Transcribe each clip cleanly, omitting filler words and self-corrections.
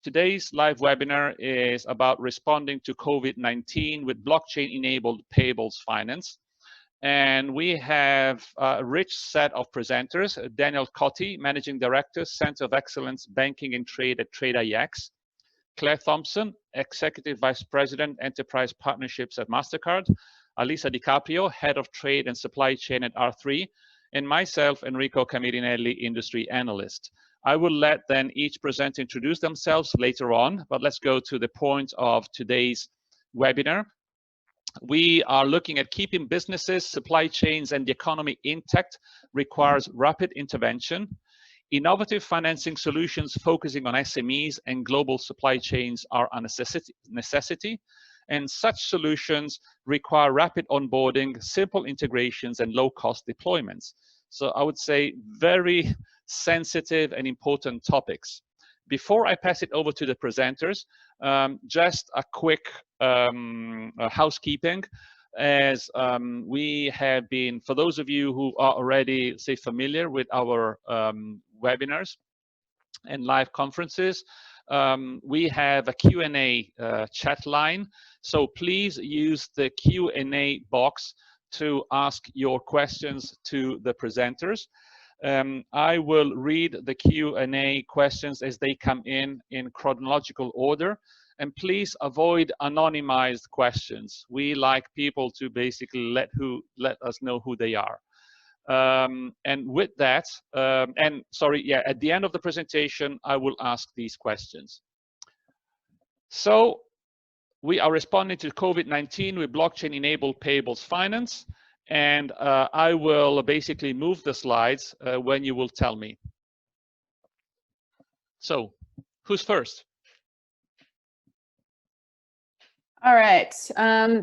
Today's live webinar is about responding to COVID-19 with blockchain-enabled payables finance. And we have a rich set of presenters: Daniel Cotti, Managing Director, Center of Excellence, Banking and Trade at TradeIX; Claire Thompson, Executive Vice President, Enterprise Partnerships at MasterCard; Alisa DiCaprio, Head of Trade and Supply Chain at R3; and myself, Enrico Camirinelli, Industry Analyst. I will let then each presenter introduce themselves later on, but let's go to the point of today's webinar. We are looking at keeping businesses, supply chains, and the economy intact requires rapid intervention. Innovative financing solutions focusing on SMEs and global supply chains are a necessity, and such solutions require rapid onboarding, simple integrations, and low-cost deployments. So I would say very sensitive and important topics. Before I pass it over to the presenters, just a quick housekeeping, as we have been, for those of you who are already, say, familiar with our webinars and live conferences, we have a Q&A chat line. So please use the Q&A box to ask your questions to the presenters. I will read the Q&A questions as they come in chronological order, and please avoid anonymized questions. We like people to basically let us know who they are. And with that, at the end of the presentation, I will ask these questions. So we are responding to COVID-19 with blockchain-enabled payables finance. And I will basically move the slides when you will tell me. So, who's first? All right,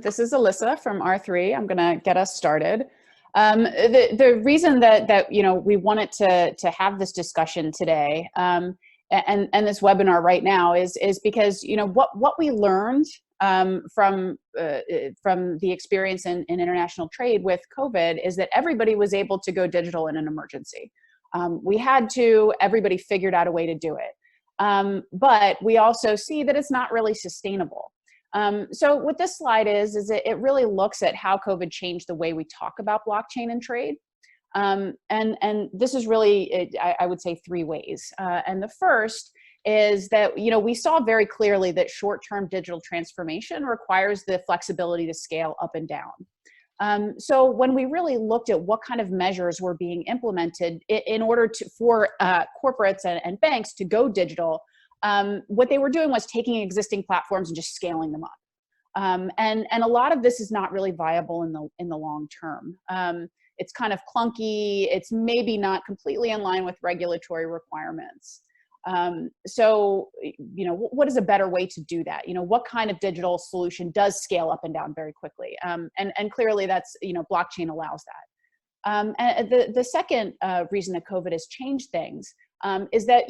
this is Alisa from R3. I'm gonna get us started. The reason that we wanted to have this discussion today and this webinar right now is because what we learned from the experience in international trade with COVID is that everybody was able to go digital in an emergency. Everybody figured out a way to do it. But we also see that it's not really sustainable. So what this slide is it really looks at how COVID changed the way we talk about blockchain and trade. And this is really, I would say, three ways. And the first is that, we saw very clearly that short-term digital transformation requires the flexibility to scale up and down. So when we really looked at what kind of measures were being implemented in order for corporates and banks to go digital, what they were doing was taking existing platforms and just scaling them up. And a lot of this is not really viable in the long term. It's kind of clunky. It's maybe not completely in line with regulatory requirements. So, what is a better way to do that? What kind of digital solution does scale up and down very quickly? And clearly that's, blockchain allows that. And the second reason that COVID has changed things is that,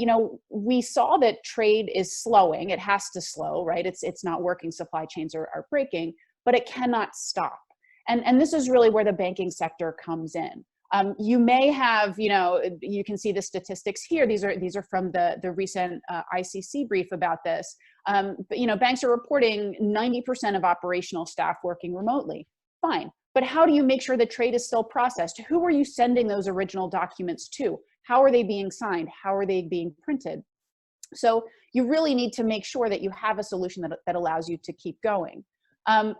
we saw that trade is slowing. It has to slow, right? It's not working. Supply chains are breaking, but it cannot stop. And this is really where the banking sector comes in. You may have, you can see the statistics here. These are from the recent ICC brief about this. But, banks are reporting 90% of operational staff working remotely. Fine. But how do you make sure that trade is still processed? Who are you sending those original documents to? How are they being signed? How are they being printed? So you really need to make sure that you have a solution that allows you to keep going.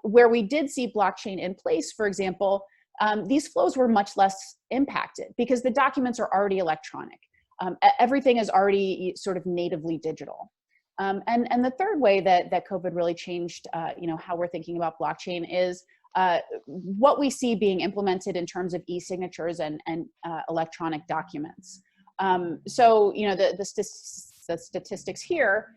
Where we did see blockchain in place, for example, these flows were much less impacted because the documents are already electronic. Everything is already sort of natively digital. And the third way that COVID really changed, how we're thinking about blockchain is what we see being implemented in terms of e-signatures and electronic documents. So, the statistics here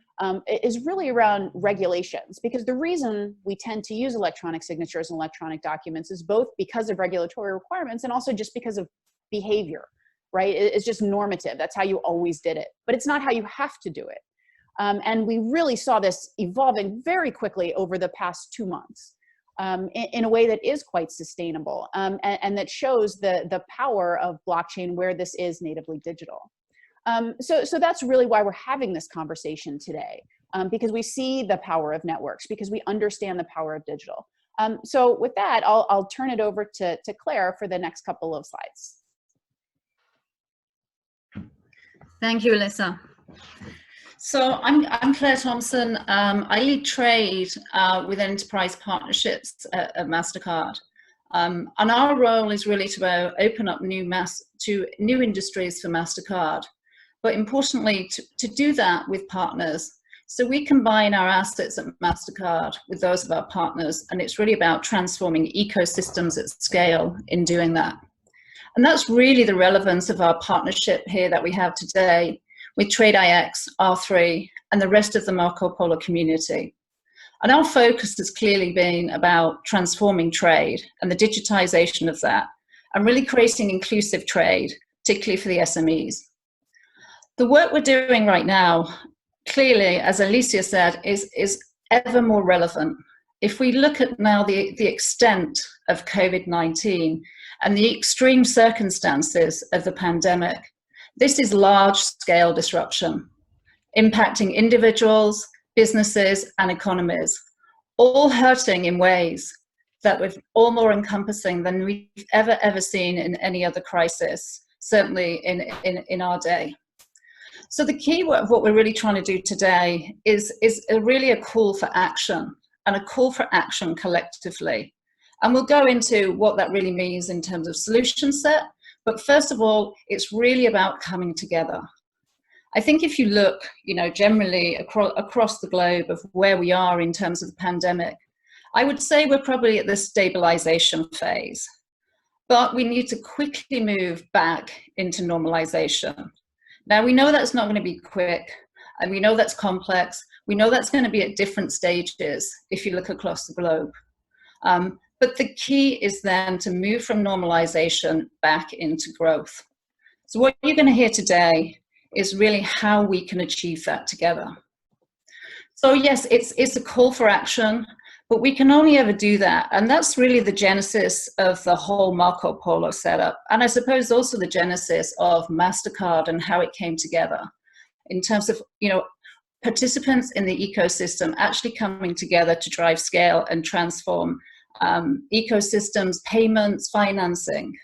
is really around regulations, because the reason we tend to use electronic signatures and electronic documents is both because of regulatory requirements and also just because of behavior, right? It's just normative. That's how you always did it, but it's not how you have to do it. And we really saw this evolving very quickly over the past 2 months in a way that is quite sustainable and that shows the power of blockchain where this is natively digital. So that's really why we're having this conversation today. because we see the power of networks, because we understand the power of digital. So with that, I'll turn it over to Claire for the next couple of slides. Thank you, Alyssa. So I'm Claire Thompson. I lead trade with enterprise partnerships at MasterCard. And our role is really to open up new industries for MasterCard. But importantly, to do that with partners. So we combine our assets at MasterCard with those of our partners, and it's really about transforming ecosystems at scale in doing that. And that's really the relevance of our partnership here that we have today with TradeIX, R3, and the rest of the Marco Polo community. And our focus has clearly been about transforming trade and the digitization of that, and really creating inclusive trade, particularly for the SMEs. The work we're doing right now, clearly, as Alicia said, is ever more relevant. If we look at now the extent of COVID-19 and the extreme circumstances of the pandemic, this is large-scale disruption, impacting individuals, businesses, and economies, all hurting in ways that were all more encompassing than we've ever seen in any other crisis, certainly in our day. So the key of what we're really trying to do today is really a call for action, and a call for action collectively. And we'll go into what that really means in terms of solution set. But first of all, it's really about coming together. I think if you look, generally across the globe of where we are in terms of the pandemic, I would say we're probably at the stabilization phase. But we need to quickly move back into normalization. Now, we know that's not going to be quick, and we know that's complex. We know that's going to be at different stages if you look across the globe. But the key is then to move from normalization back into growth. So what you're going to hear today is really how we can achieve that together. So yes, it's a call for action, but we can only ever do that. And that's really the genesis of the whole Marco Polo setup. And I suppose also the genesis of MasterCard and how it came together in terms of, participants in the ecosystem actually coming together to drive scale and transform ecosystems, payments, financing.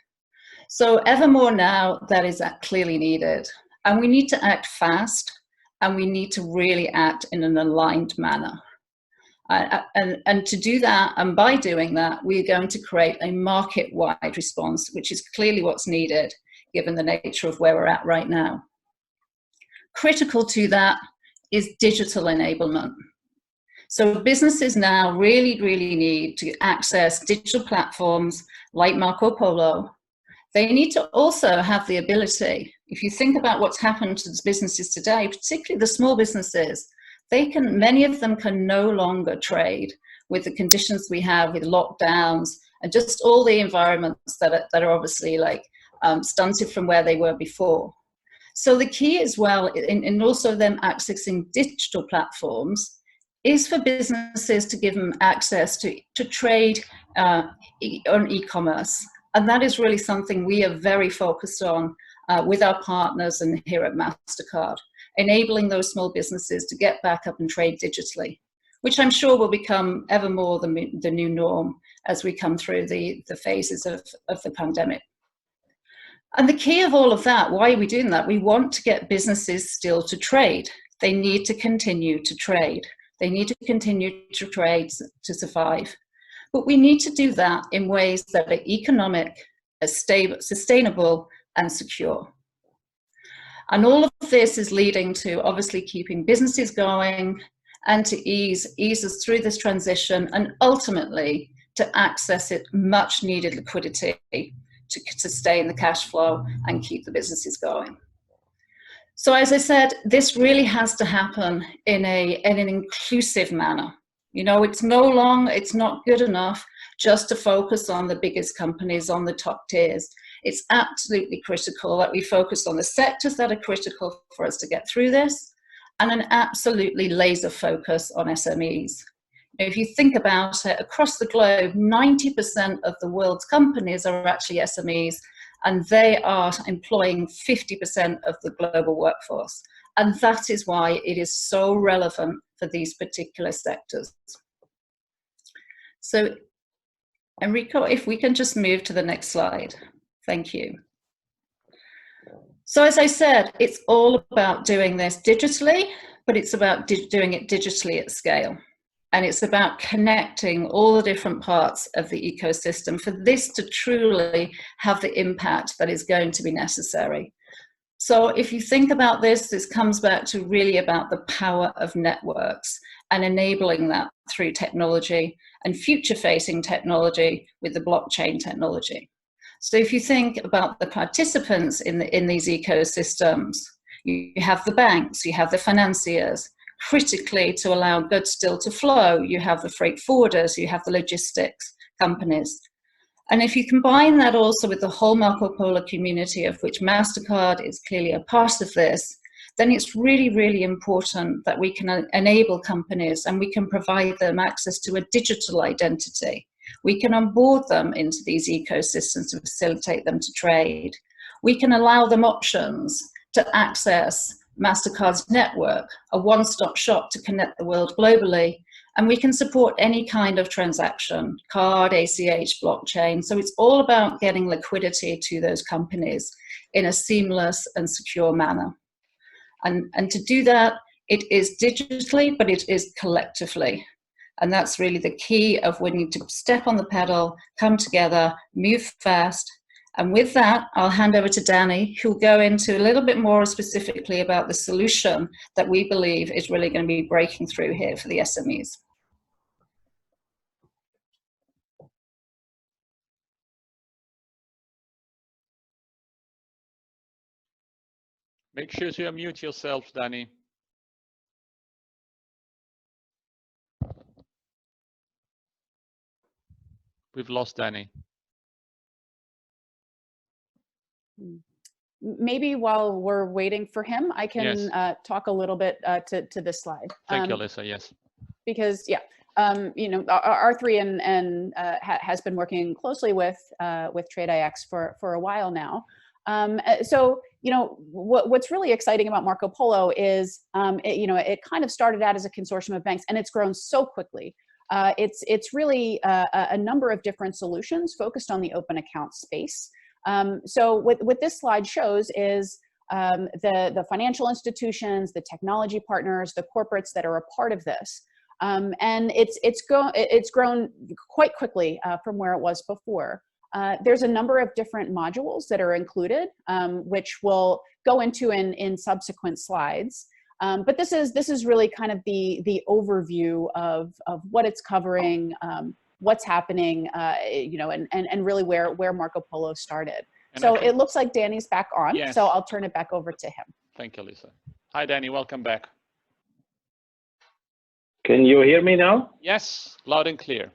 So ever more now, that is clearly needed. And we need to act fast, and we need to really act in an aligned manner. And to do that, and by doing that, we're going to create a market-wide response, which is clearly what's needed, given the nature of where we're at right now. Critical to that is digital enablement. So businesses now really need to access digital platforms like Marco Polo. They need to also have the ability, if you think about what's happened to businesses today, particularly the small businesses, many of them can no longer trade with the conditions we have with lockdowns and just all the environments that are obviously stunted from where they were before. So the key as well, in also them accessing digital platforms, is for businesses to give them access to trade on e-commerce. And that is really something we are very focused on with our partners and here at MasterCard, enabling those small businesses to get back up and trade digitally, which I'm sure will become ever more the new norm as we come through the phases of the pandemic. And the key of all of that, why are we doing that? We want to get businesses still to trade. They need to continue to trade. They need to continue to trade to survive. But we need to do that in ways that are economic, stable, sustainable, and secure. And all of this is leading to obviously keeping businesses going and to ease us through this transition, and ultimately to access it much needed liquidity to sustain the cash flow and keep the businesses going. So as I said, this really has to happen in an inclusive manner. It's not good enough just to focus on the biggest companies, on the top tiers. It's absolutely critical that we focus on the sectors that are critical for us to get through this, and an absolutely laser focus on SMEs. If you think about it, across the globe, 90% of the world's companies are actually SMEs, and they are employing 50% of the global workforce. And that is why it is so relevant for these particular sectors. So, Enrico, if we can just move to the next slide. Thank you. So as I said, it's all about doing this digitally, but it's about doing it digitally at scale. And it's about connecting all the different parts of the ecosystem for this to truly have the impact that is going to be necessary. So if you think about this, this comes back to really about the power of networks and enabling that through technology and future-facing technology with the blockchain technology. So if you think about the participants in these ecosystems, you have the banks, you have the financiers. Critically, to allow goods still to flow, you have the freight forwarders, you have the logistics companies. And if you combine that also with the whole Marco Polo community, of which MasterCard is clearly a part of this, then it's really, really important that we can enable companies and we can provide them access to a digital identity. We can onboard them into these ecosystems to facilitate them to trade. We can allow them options to access MasterCard's network, a one-stop shop to connect the world globally, and we can support any kind of transaction, card, ACH, blockchain. So it's all about getting liquidity to those companies in a seamless and secure manner. And to do that, it is digitally, but it is collectively. And that's really the key of when you step on the pedal, come together, move fast. And with that, I'll hand over to Danny, who'll go into a little bit more specifically about the solution that we believe is really going to be breaking through here for the SMEs. Make sure to unmute yourself, Danny. We've lost Danny. Maybe while we're waiting for him, I can talk a little bit to this slide. Thank you, Alyssa. Yes. Because you know, R3 has been working closely with TradeIX for a while now. So you know, what's really exciting about Marco Polo is you know, it kind of started out as a consortium of banks and it's grown so quickly. It's really a number of different solutions focused on the open account space. So what this slide shows is the financial institutions, the technology partners, the corporates that are a part of this. And it's grown quite quickly from where it was before. There's a number of different modules that are included, which we'll go into in subsequent slides. But this is really kind of the overview of what it's covering, what's happening, you know, and really where Marco Polo started. And so it looks like Danny's back on, yes. So I'll turn it back over to him. Thank you, Lisa. Hi, Danny, welcome back. Can you hear me now? Yes, loud and clear.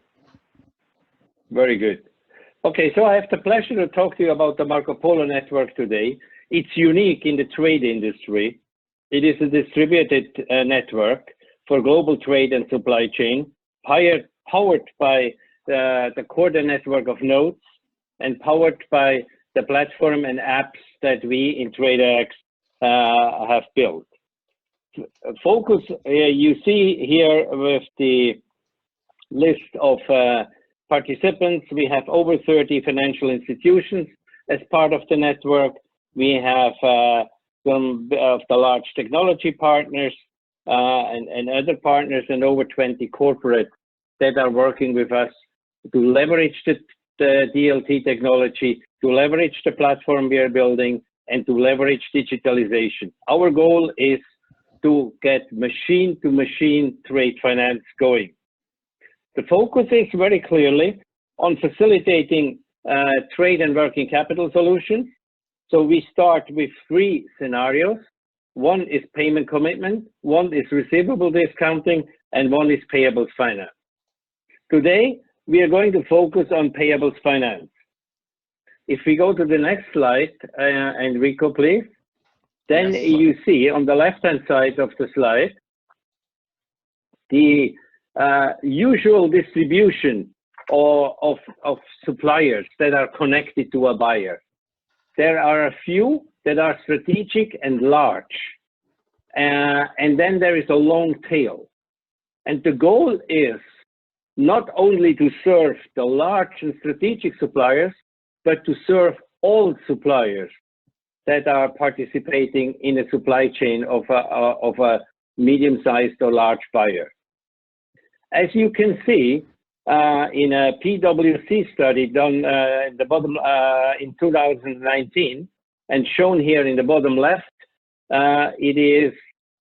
Very good. Okay, so I have the pleasure to talk to you about the Marco Polo Network today. It's unique in the trade industry. It is a distributed network for global trade and supply chain, powered by the core network of nodes and powered by the platform and apps that we in TradeIX have built. Focus, you see here with the list of participants, we have over 30 financial institutions as part of the network. We have some of the large technology partners and other partners, and over 20 corporates that are working with us to leverage the DLT technology, to leverage the platform we are building, and to leverage digitalization. Our goal is to get machine-to-machine trade finance going. The focus is very clearly on facilitating trade and working capital solutions. So we start with 3 scenarios. One is payment commitment, one is receivable discounting, and one is payables finance. Today, we are going to focus on payables finance. If we go to the next slide, Enrico, please, then yes. You see on the left-hand side of the slide, the usual distribution of suppliers that are connected to a buyer. There are a few that are strategic and large, and then there is a long tail. And the goal is not only to serve the large and strategic suppliers, but to serve all suppliers that are participating in a supply chain of a medium-sized or large buyer. As you can see, in a PwC study done at the bottom in 2019, and shown here in the bottom left, it is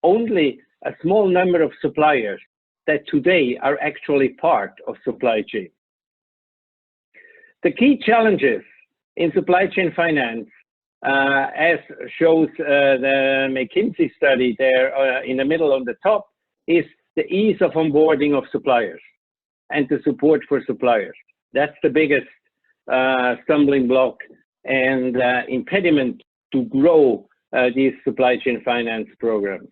only a small number of suppliers that today are actually part of supply chain. The key challenges in supply chain finance, as shows the McKinsey study there in the middle on the top, is the ease of onboarding of suppliers and the support for suppliers. That's the biggest stumbling block and impediment to grow these supply chain finance programs.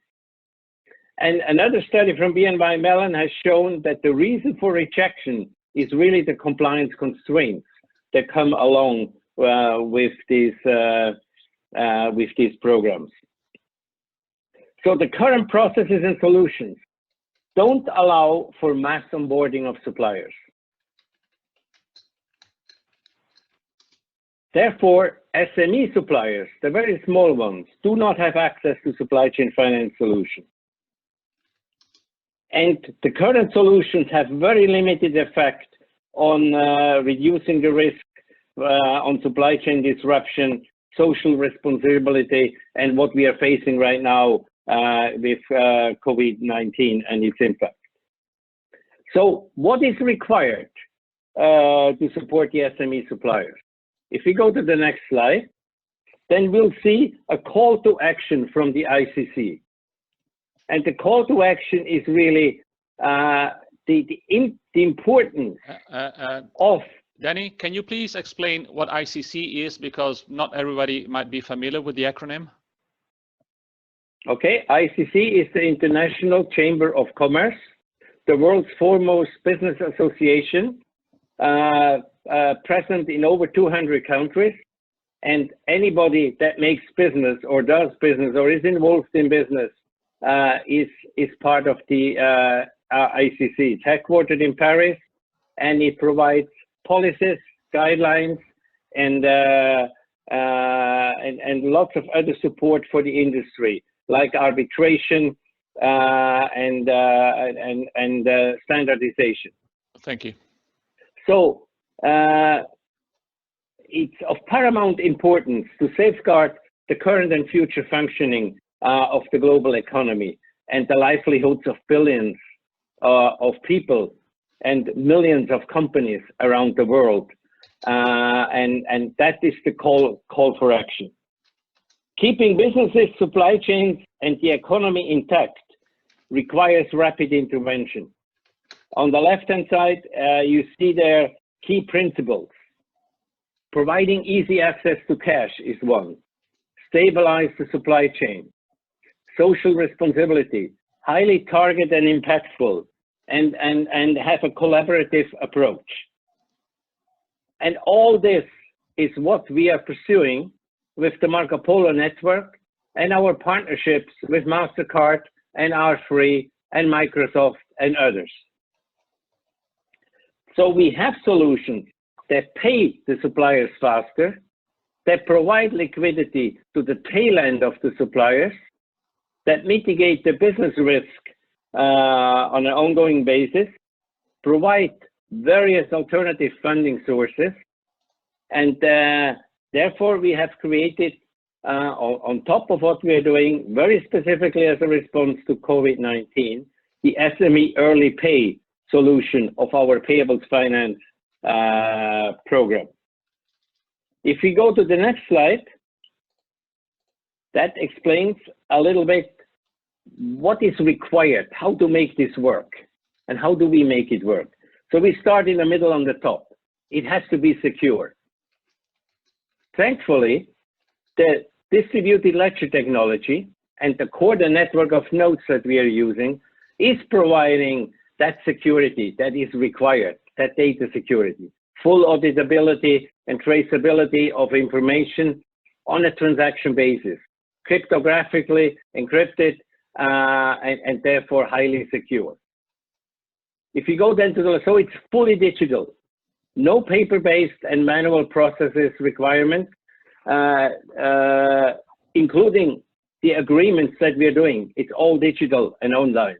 And another study from BNY Mellon has shown that the reason for rejection is really the compliance constraints that come along with these programs. So the current processes and solutions don't allow for mass onboarding of suppliers. Therefore, SME suppliers, the very small ones, do not have access to supply chain finance solutions. And the current solutions have very limited effect on reducing the risk on supply chain disruption, social responsibility, and what we are facing right now with COVID-19 and its impact. So what is required to support the SME suppliers? If we go to the next slide, then we'll see a call to action from the ICC. And the call to action is really the importance of... Danny, can you please explain what ICC is, because not everybody might be familiar with the acronym? Okay, ICC is the International Chamber of Commerce, the world's foremost business association, present in over 200 countries, and anybody that makes business or does business or is involved in business is part of the ICC. It's headquartered in Paris, and it provides policies, guidelines, and lots of other support for the industry, like arbitration and standardization. Thank you. So it's of paramount importance to safeguard the current and future functioning of the global economy and the livelihoods of billions of people and millions of companies around the world. And that is the call for action. Keeping businesses, supply chains, and the economy intact requires rapid intervention. On the left-hand side, you see there key principles. Providing easy access to cash is one. Stabilize the supply chain. Social responsibility, highly targeted and impactful, and have a collaborative approach. And all this is what we are pursuing with the Marco Polo Network and our partnerships with MasterCard and R3 and Microsoft and others. So we have solutions that pay the suppliers faster, that provide liquidity to the tail end of the suppliers, that mitigate the business risk on an ongoing basis, provide various alternative funding sources, and therefore we have created, on top of what we are doing, very specifically as a response to COVID-19, the SME early pay solution of our Payables finance program. If we go to the next slide, that explains a little bit what is required, how to make this work, and how do we make it work. So we start in the middle on the top. It has to be secure. Thankfully, the distributed ledger technology and the core network of nodes that we are using is providing that security that is required, that data security, full auditability and traceability of information on a transaction basis, cryptographically encrypted, and therefore highly secure. If you go then to the, so it's fully digital, no paper-based and manual processes requirements, including the agreements that we are doing. It's all digital and online.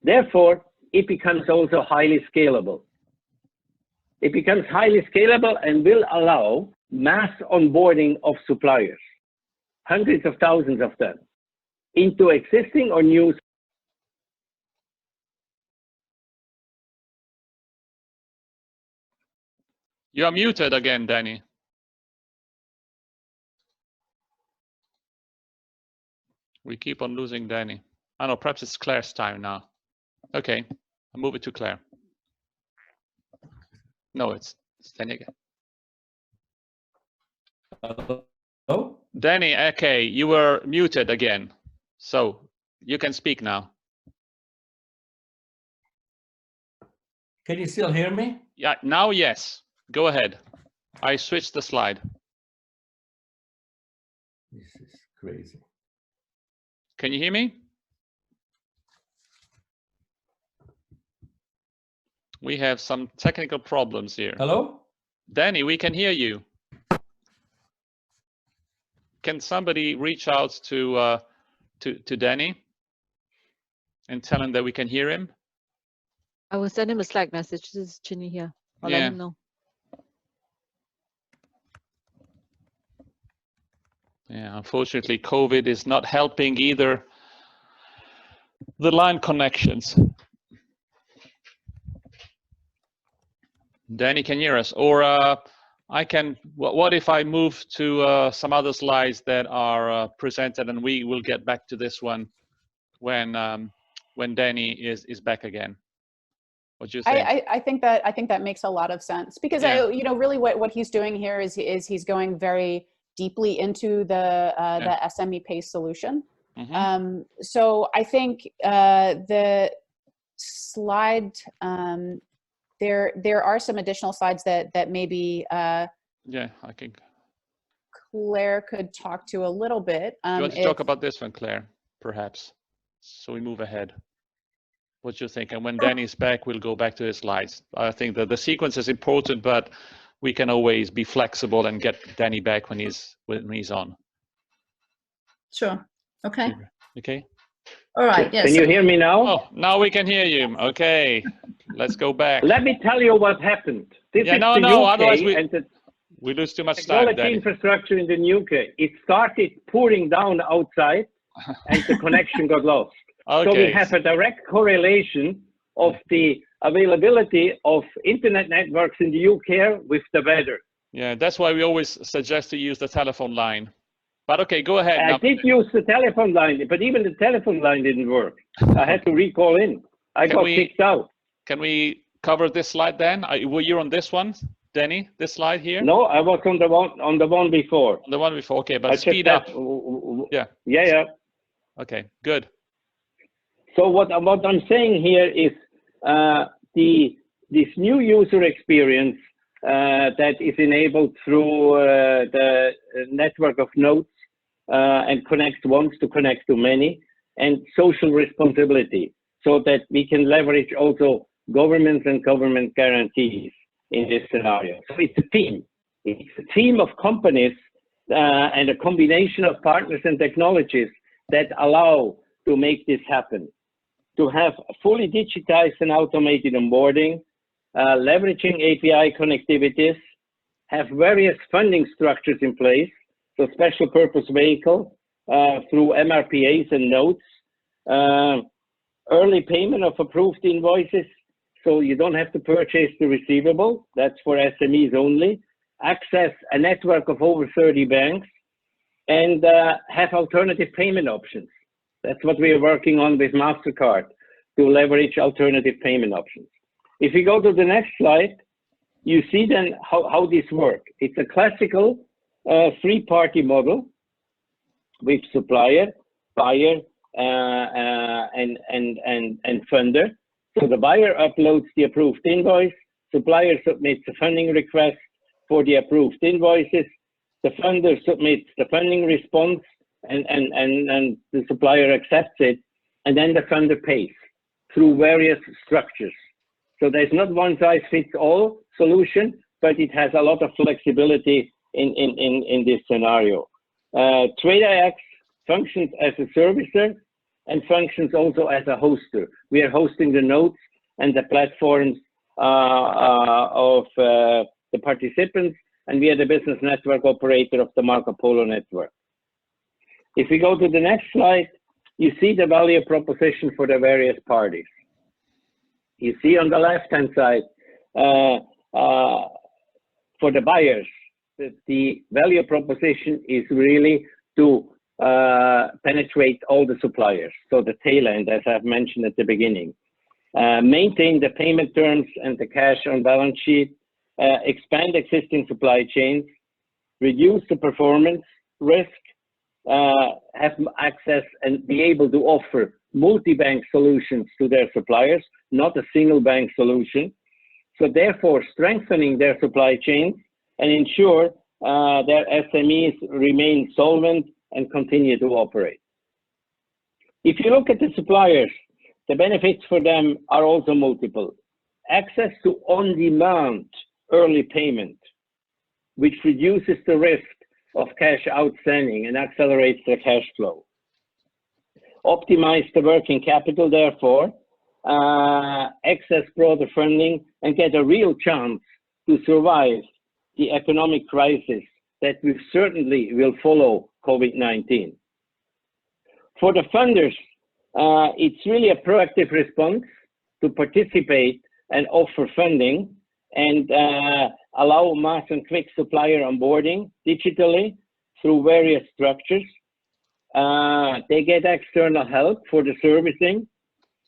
Therefore, it becomes also highly scalable. It becomes highly scalable and will allow mass onboarding of suppliers, hundreds of thousands of them, into existing or new. You are muted again, Danny. We keep on losing Danny. I don't know, perhaps it's Claire's time now. Okay, I'll move it to Claire. No, it's Danny again. Hello? Danny, okay, you were muted again. So you can speak now. Can you still hear me? Yeah, now yes. Go ahead. I switched the slide. This is crazy. Can you hear me? We have some technical problems here. Hello? Danny, we can hear you. Can somebody reach out to Danny and tell him that we can hear him? I will send him a Slack message. This is Ginny here. I'll let him know. Yeah, unfortunately, COVID is not helping either the line connections. Danny, can you hear us? Or I can, what if I move to some other slides that are presented, and we will get back to this one when Danny is back again. What do you think? I think that makes a lot of sense, because Yeah. really what he's doing here is he's going very deeply into the SME Pay solution. Mm-hmm. So I think the slide, there are some additional slides that maybe Yeah, I think. Claire could talk to a little bit. You want to talk about this one, Claire, perhaps, so we move ahead. What do you think? And when Danny's back, we'll go back to his slides. I think that the sequence is important, but we can always be flexible and get Danny back when he's on. Sure. Okay. Okay. All right. Yes. Can you hear me now? Oh, now we can hear you. Okay, let's go back. Let me tell you what happened. This Yeah, is no, the no, UK, otherwise and the we lose too much time, technology Danny. infrastructure in the UK. It started pouring down outside, and the connection got lost. Okay. So we have a direct correlation of the availability of internet networks in the UK with the weather. Yeah, that's why we always suggest to use the telephone line. But okay, go ahead. I Now. did use the telephone line, but even the telephone line didn't work. I had to recall in. I got kicked out. Can we cover this slide then? Were you on this one, Danny? This slide here? No, I was on the one before. The one before. Okay, but I speed just up. had, Yeah. Yeah. Okay, good. So what I'm saying here is this new user experience that is enabled through the network of nodes and connect once to connect to many, and social responsibility, so that we can leverage also governments and government guarantees in this scenario. So it's a team. It's a team of companies and a combination of partners and technologies that allow to make this happen. To have fully digitized and automated onboarding, leveraging API connectivities, have various funding structures in place, so special purpose vehicle through MRPAs and notes, early payment of approved invoices, so you don't have to purchase the receivable, that's for SMEs only, access a network of over 30 banks, and have alternative payment options. That's what we are working on with MasterCard, to leverage alternative payment options. If you go to the next slide, you see then how this works. It's a classical three-party model with supplier, buyer, and funder. So the buyer uploads the approved invoice, supplier submits a funding request for the approved invoices, the funder submits the funding response, and the supplier accepts it, and then the funder pays through various structures. So there's not one size fits all solution, but it has a lot of flexibility in this scenario. TradeIX functions as a servicer and functions also as a hoster. We are hosting the nodes and the platforms of the participants, and we are the business network operator of the Marco Polo Network. If we go to the next slide, you see the value proposition for the various parties. You see on the left-hand side, for the buyers, that the value proposition is really to penetrate all the suppliers. So the tail end, as I've mentioned at the beginning. Maintain the payment terms and the cash on balance sheet, expand existing supply chains, reduce the performance risk, have access and be able to offer multi-bank solutions to their suppliers, not a single bank solution. So therefore, strengthening their supply chains and ensure their SMEs remain solvent and continue to operate. If you look at the suppliers, the benefits for them are also multiple. Access to on-demand early payment, which reduces the risk of cash outstanding and accelerates their cash flow. Optimize the working capital, therefore, access broader funding, and get a real chance to survive the economic crisis that we certainly will follow COVID-19. For the funders, it's really a proactive response to participate and offer funding and allow mass and quick supplier onboarding digitally through various structures. They get external help for the servicing,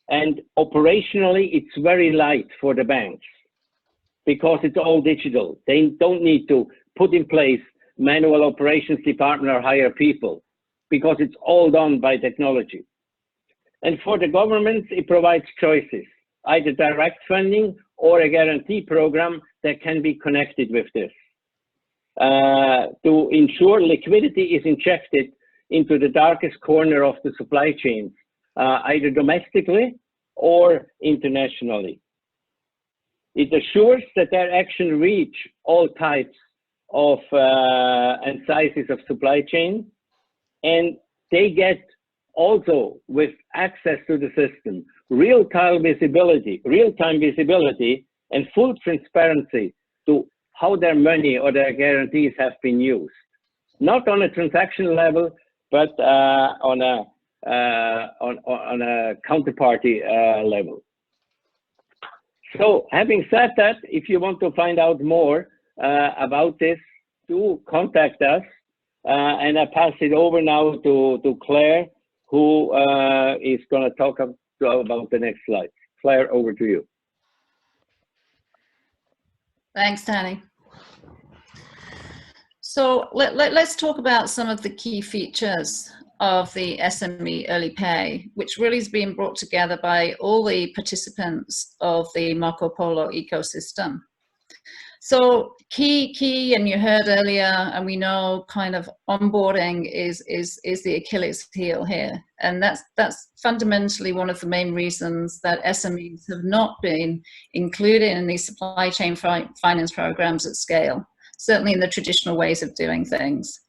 and operationally it's very light for the banks because it's all digital. They don't need to put in place manual operations department or hire people because it's all done by technology. And for the governments, it provides choices, either direct funding or a guarantee program that can be connected with this to ensure liquidity is injected into the darkest corner of the supply chains, either domestically or internationally. It assures that their action reach all types of and sizes of supply chain, and they get also with access to the system, real-time visibility and full transparency to how their money or their guarantees have been used. Not on a transaction level, but on a counterparty level. So having said that, if you want to find out more about this, do contact us. And I pass it over now to Claire, who is going to talk about the next slide. Claire, over to you. Thanks, Danny. So let's talk about some of the key features of the SME Early Pay, which really is being brought together by all the participants of the Marco Polo ecosystem. So key, and you heard earlier, and we know kind of onboarding is the Achilles heel here. And that's fundamentally one of the main reasons that SMEs have not been included in these supply chain finance programs at scale, certainly in the traditional ways of doing things.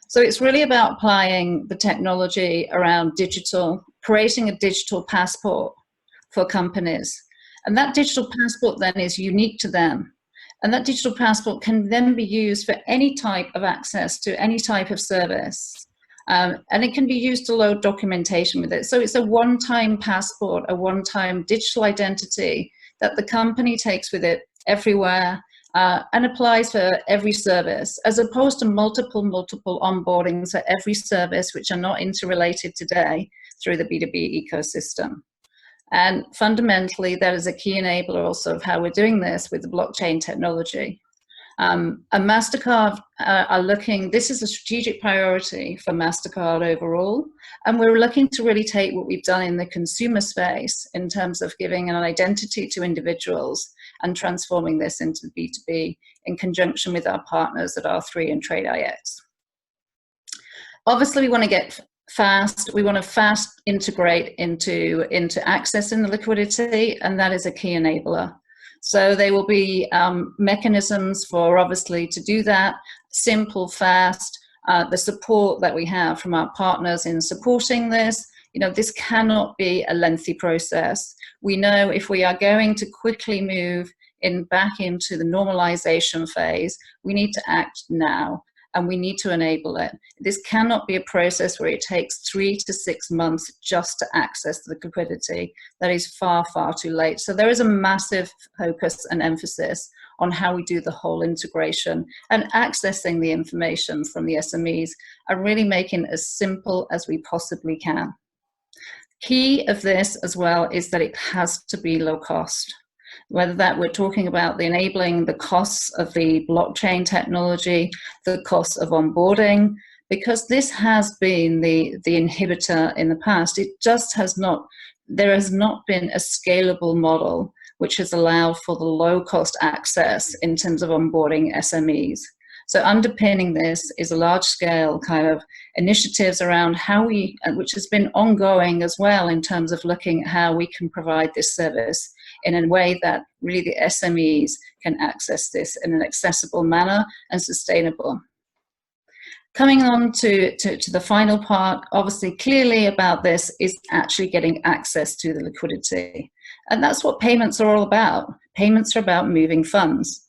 So it's really about applying the technology around digital, creating a digital passport for companies. And that digital passport then is unique to them. And that digital passport can then be used for any type of access to any type of service. And it can be used to load documentation with it. So it's a one-time passport, a one-time digital identity that the company takes with it everywhere and applies for every service, as opposed to multiple onboardings for every service which are not interrelated today through the B2B ecosystem. And fundamentally, that is a key enabler also of how we're doing this with the blockchain technology. And MasterCard are looking, this is a strategic priority for MasterCard overall, and we're looking to really take what we've done in the consumer space in terms of giving an identity to individuals and transforming this into B2B in conjunction with our partners at R3 and TradeIX. Obviously, we want to get fast. We want to fast integrate into accessing the liquidity, and that is a key enabler. So there will be mechanisms for obviously to do that, simple, fast, the support that we have from our partners in supporting this. You know, this cannot be a lengthy process. We know if we are going to quickly move back into the normalization phase, we need to act now. And we need to enable it. This cannot be a process where it takes 3 to 6 months just to access the liquidity. That is far, far too late. So there is a massive focus and emphasis on how we do the whole integration and accessing the information from the SMEs and really making it as simple as we possibly can. Key of this as well is that it has to be low cost. Whether that we're talking about the enabling the costs of the blockchain technology, the costs of onboarding, because this has been the inhibitor in the past. It just has not, there has not been a scalable model which has allowed for the low cost access in terms of onboarding SMEs. So underpinning this is a large scale kind of initiatives around how we, which has been ongoing as well in terms of looking at how we can provide this service in a way that really the SMEs can access this in an accessible manner and sustainable. Coming on to the final part, obviously clearly about this is actually getting access to the liquidity. And that's what payments are all about. Payments are about moving funds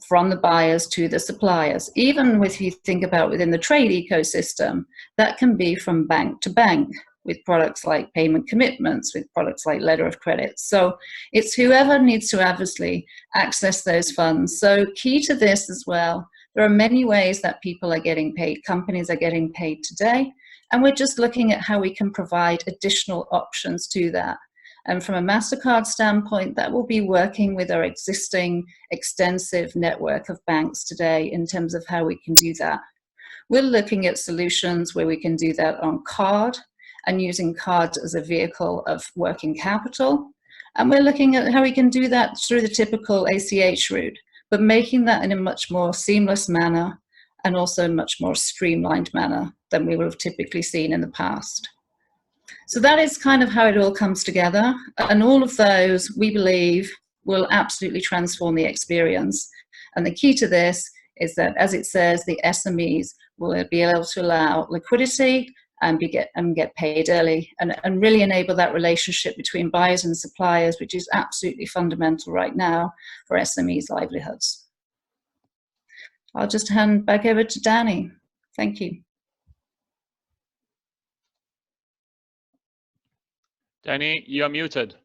from the buyers to the suppliers. Even if you think about within the trade ecosystem, that can be from bank to bank, with products like payment commitments, with products like letter of credit. So it's whoever needs to obviously access those funds. So key to this as well, there are many ways that people are getting paid, companies are getting paid today, and we're just looking at how we can provide additional options to that. And from a MasterCard standpoint, that will be working with our existing extensive network of banks today in terms of how we can do that. We're looking at solutions where we can do that on card, and using cards as a vehicle of working capital. And we're looking at how we can do that through the typical ACH route, but making that in a much more seamless manner and also much more streamlined manner than we would have typically seen in the past. So that is kind of how it all comes together. And all of those, we believe, will absolutely transform the experience. And the key to this is that, as it says, the SMEs will be able to allow liquidity and get paid early and really enable that relationship between buyers and suppliers, which is absolutely fundamental right now for SMEs' livelihoods. I'll just hand back over to Danny. Thank you. Danny, you are muted.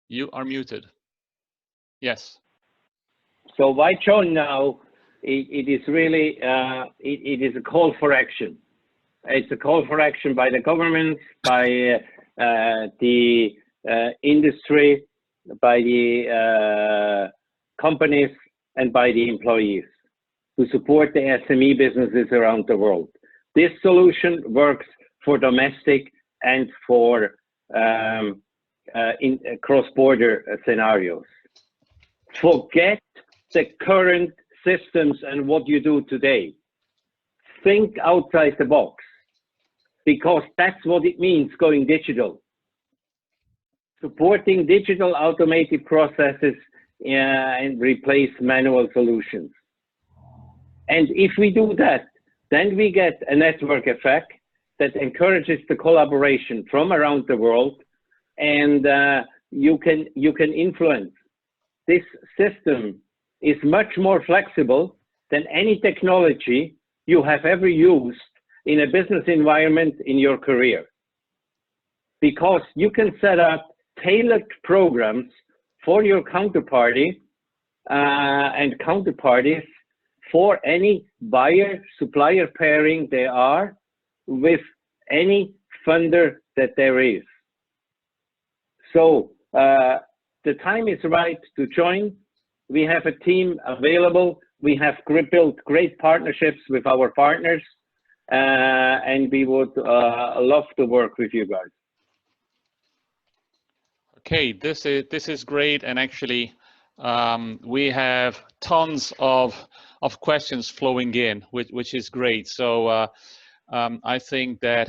You are muted. Yes. So why join now? It is really, it is a call for action. It's a call for action by the government, by the industry, by the companies, and by the employees to support the SME businesses around the world. This solution works for domestic and for in cross-border scenarios. Forget the current systems and what you do today. Think outside the box, because that's what it means going digital. Supporting digital automated processes and replace manual solutions. And if we do that, then we get a network effect that encourages the collaboration from around the world, and you can influence. This system is much more flexible than any technology you have ever used in a business environment in your career, because you can set up tailored programs for your counterparty and counterparties for any buyer-supplier pairing there are with any funder that there is. So the time is right to join. We have a team available. We have built great partnerships with our partners, and we would love to work with you guys. Okay, this is great, and actually we have tons of questions flowing in, which is great. So I think that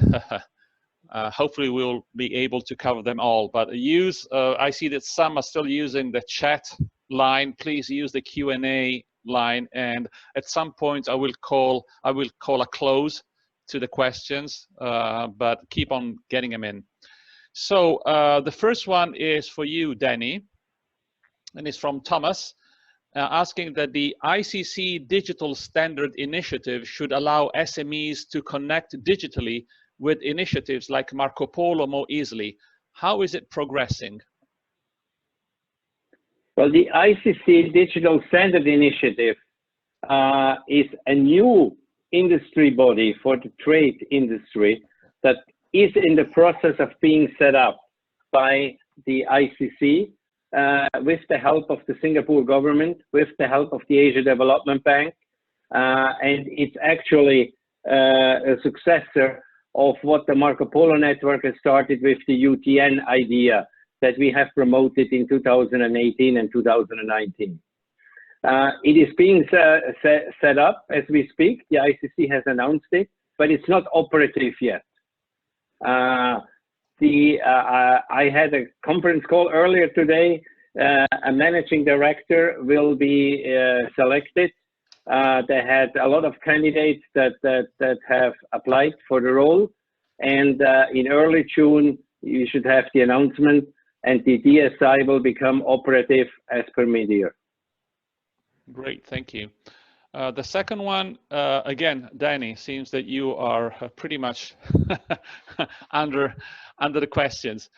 hopefully we'll be able to cover them all. But I see that some are still using the chat line. Please use the Q&A line, and at some point I will call a close to the questions, but keep on getting them in. So the first one is for you, Danny, and it's from Thomas, asking that the ICC Digital Standard Initiative should allow SMEs to connect digitally with initiatives like Marco Polo more easily. How is it progressing? Well, the ICC Digital Standard Initiative is a new industry body for the trade industry that is in the process of being set up by the ICC with the help of the Singapore government, with the help of the Asia Development Bank, and it's actually a successor of what the Marco Polo Network has started with the UTN idea that we have promoted in 2018 and 2019. It is being set up as we speak. The ICC has announced it, but it's not operative yet. I had a conference call earlier today. A managing director will be selected. They had a lot of candidates that have applied for the role, and in early June you should have the announcement, and the DSI will become operative as per mid-year. Great, thank you. The second one, again, Danny, seems that you are pretty much under the questions.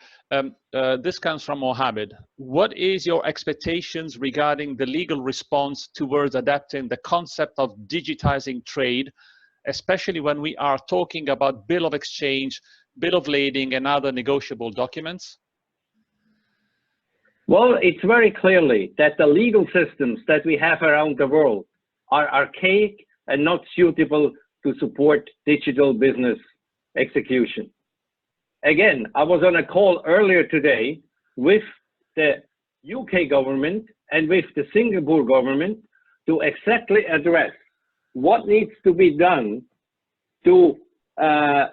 This comes from Mohammed. What is your expectations regarding the legal response towards adapting the concept of digitizing trade, especially when we are talking about bill of exchange, bill of lading, and other negotiable documents? Well, it's very clearly that the legal systems that we have around the world are archaic and not suitable to support digital business execution. Again, I was on a call earlier today with the UK government and with the Singapore government to exactly address what needs to be done to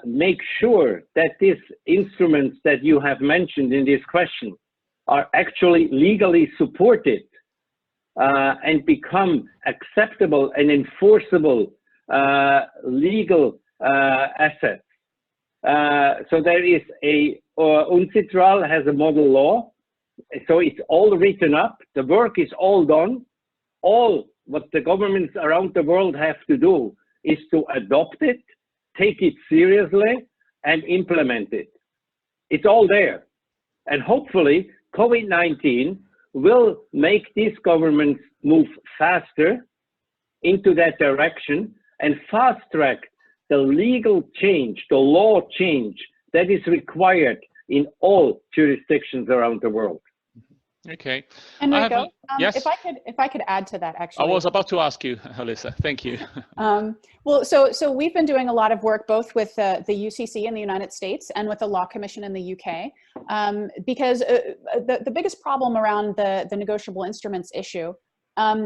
make sure that these instruments that you have mentioned in this question are actually legally supported and become acceptable and enforceable legal assets. So there is UNCITRAL has a model law, so it's all written up, the work is all done. All what the governments around the world have to do is to adopt it, take it seriously, and implement it. It's all there. And hopefully COVID-19 will make these governments move faster into that direction and fast track the legal change, the law change that is required in all jurisdictions around the world. Okay. Enrico, yes? if I could add to that, actually. I was about to ask you, Alyssa. Thank you. Well, so we've been doing a lot of work both with the UCC in the United States and with the Law Commission in the UK, because the biggest problem around the negotiable instruments issue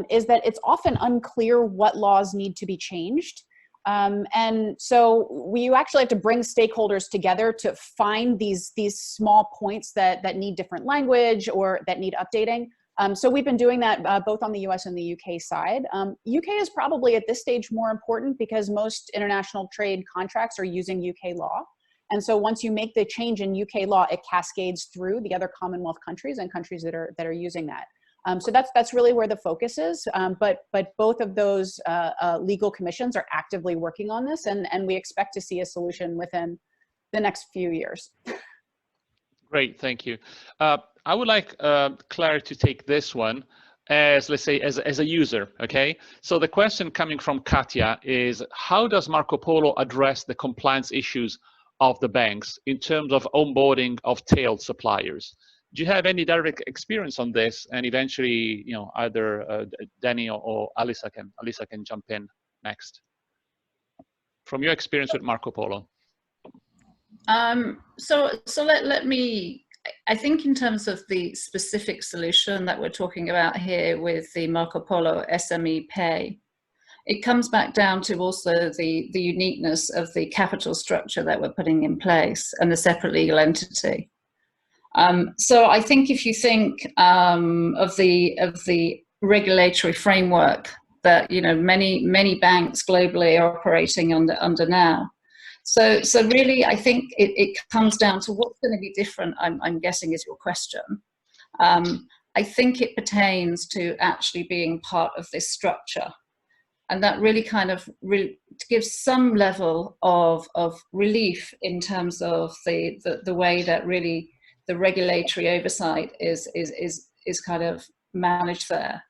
is that it's often unclear what laws need to be changed. And so you actually have to bring stakeholders together to find these small points that need different language or that need updating. So we've been doing that both on the US and the UK side. UK is probably at this stage more important because most international trade contracts are using UK law. And so once you make the change in UK law, it cascades through the other Commonwealth countries and countries that are using that. So that's really where the focus is. But both of those legal commissions are actively working on this, and we expect to see a solution within the next few years. Great, thank you. I would like Claire to take this one as, let's say, as a user, okay? So the question coming from Katya is, how does Marco Polo address the compliance issues of the banks in terms of onboarding of tailed suppliers? Do you have any direct experience on this? And eventually, you know, either Danny or Alyssa can jump in next. From your experience with Marco Polo. So let me, I think in terms of the specific solution that we're talking about here with the Marco Polo SME Pay, it comes back down to also the uniqueness of the capital structure that we're putting in place and the separate legal entity. So I think if you think of the regulatory framework that many banks globally are operating under now, so really I think it comes down to what's going to be different. I'm guessing is your question. I think it pertains to actually being part of this structure, and that really kind of gives some level of relief in terms of the way that really the regulatory oversight is kind of managed there.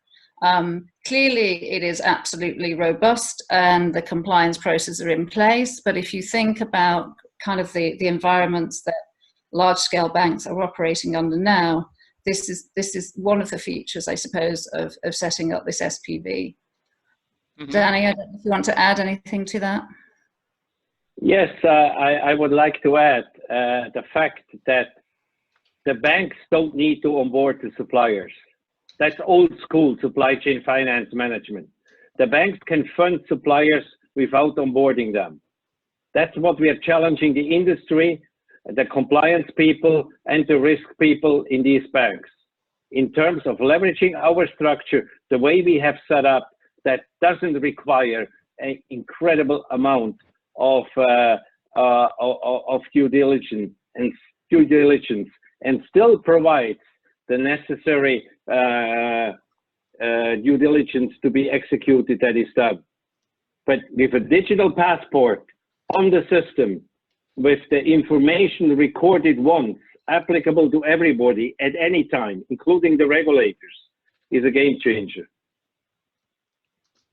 Clearly, it is absolutely robust, and the compliance processes are in place. But if you think about kind of the environments that large-scale banks are operating under now, this is one of the features, I suppose, of setting up this SPV. Mm-hmm. Danny, I don't know if you want to add anything to that. Yes, I would like to add the fact that the banks don't need to onboard the suppliers. That's old school supply chain finance management. The banks can fund suppliers without onboarding them. That's what we are challenging the industry, the compliance people, and the risk people in these banks. In terms of leveraging our structure, the way we have set up, that doesn't require an incredible amount of due diligence and still provides the necessary due diligence to be executed that is done. But with a digital passport on the system, with the information recorded once, applicable to everybody at any time, including the regulators, is a game changer.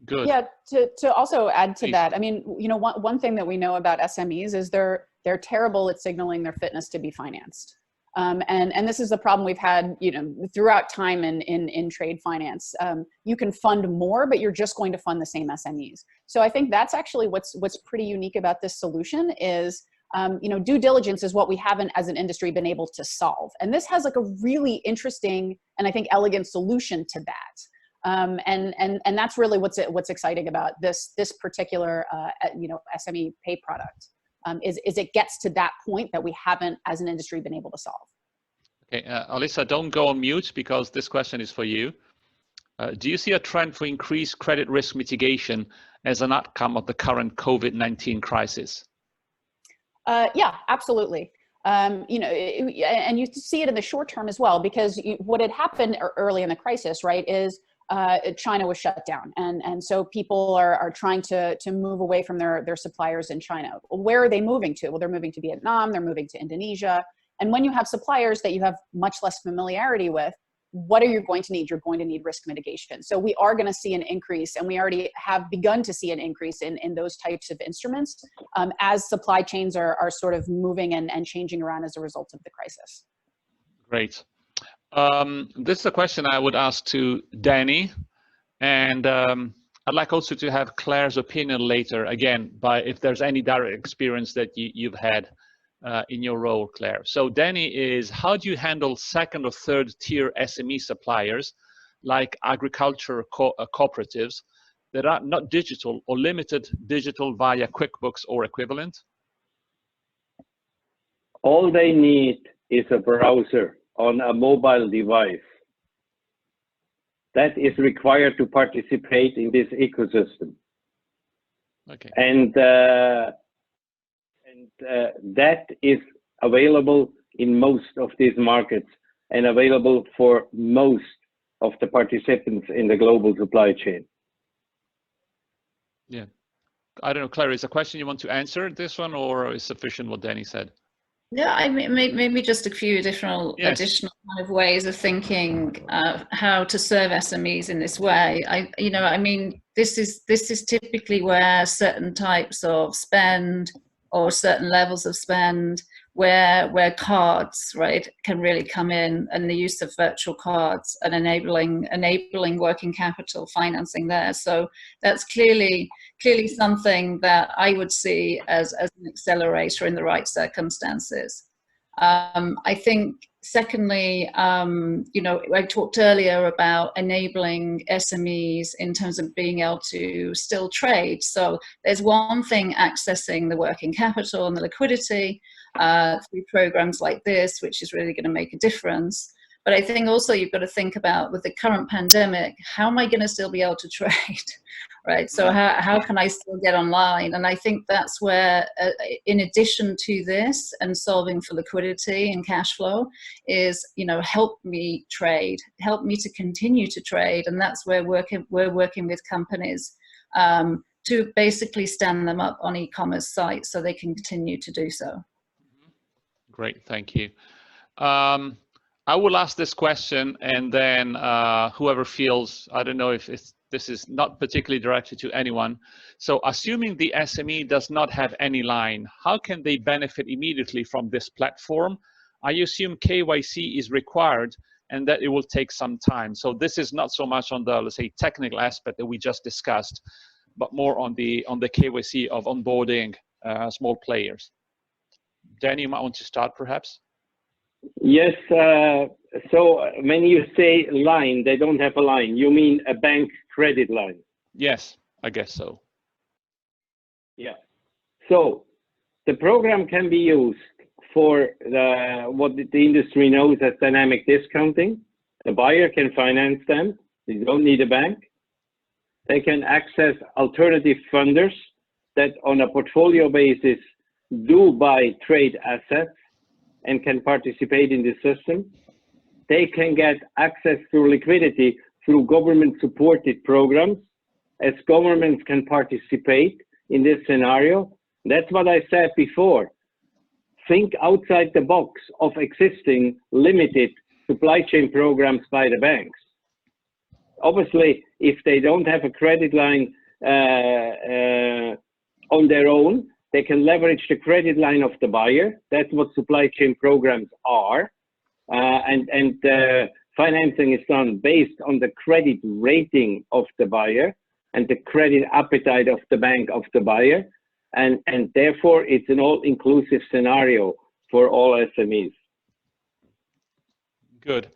Good. Yeah, to also add to Please. that, I mean, one thing that we know about SMEs is they're terrible at signaling their fitness to be financed. And this is a problem we've had, throughout time in trade finance. You can fund more, but you're just going to fund the same SMEs. So I think that's actually what's pretty unique about this solution is, due diligence is what we haven't as an industry been able to solve. And this has like a really interesting and I think elegant solution to that. And that's really what's exciting about this particular SME pay product. Is it gets to that point that we haven't as an industry been able to solve. Okay, Alyssa, don't go on mute because this question is for you. Do you see a trend for increased credit risk mitigation as an outcome of the current COVID-19 crisis? Yeah, absolutely. And you see it in the short term as well, because what had happened early in the crisis, right, is China was shut down. And so people are trying to move away from their suppliers in China. Where are they moving to? Well, they're moving to Vietnam, they're moving to Indonesia. And when you have suppliers that you have much less familiarity with, what are you going to need? You're going to need risk mitigation. So we are going to see an increase, and we already have begun to see an increase in those types of instruments as supply chains are sort of moving and changing around as a result of the crisis. Great. This is a question I would ask to Danny, and I'd like also to have Claire's opinion later, again, if there's any direct experience that you've had in your role, Claire. So Danny is, how do you handle second or third tier SME suppliers like agriculture cooperatives that are not digital or limited digital via QuickBooks or equivalent? All they need is a browser on a mobile device. That is required to participate in this ecosystem. Okay. And that is available in most of these markets and available for most of the participants in the global supply chain. Yeah. I don't know, Claire, is a question you want to answer this one, or is sufficient what Danny said? Yeah, I mean, maybe just a few additional Yes. kind of ways of thinking how to serve SMEs in this way. I mean, this is typically where certain types of spend or certain levels of spend where cards, right, can really come in, and the use of virtual cards and enabling working capital financing there. So that's clearly something that I would see as an accelerator in the right circumstances. I think, secondly, you know, I talked earlier about enabling SMEs in terms of being able to still trade. So there's one thing accessing the working capital and the liquidity through programs like this, which is really going to make a difference. But I think also you've got to think about, with the current pandemic, how am I going to still be able to trade, right? So how can I still get online? And I think that's where, in addition to this and solving for liquidity and cash flow, is, you know, help me trade, help me to continue to trade. And that's where we're working with companies to basically stand them up on e-commerce sites so they can continue to do so. Great, thank you. I will ask this question, and then whoever feels, I don't know if this is not particularly directed to anyone. So assuming the SME does not have any line, how can they benefit immediately from this platform? I assume KYC is required and that it will take some time. So this is not so much on the, let's say, technical aspect that we just discussed, but more on the KYC of onboarding small players. Danny, you might want to start perhaps? Yes, so when you say line, they don't have a line. You mean a bank credit line? Yes, I guess so. Yeah. So the program can be used for what the industry knows as dynamic discounting. The buyer can finance them. They don't need a bank. They can access alternative funders that on a portfolio basis do buy trade assets and can participate in the system. They can get access to liquidity through government-supported programs, as governments can participate in this scenario. That's what I said before. Think outside the box of existing limited supply chain programs by the banks. Obviously, if they don't have a credit line on their own, they can leverage the credit line of the buyer. That's what supply chain programs are. And financing is done based on the credit rating of the buyer and the credit appetite of the bank of the buyer. And therefore, it's an all-inclusive scenario for all SMEs. Good,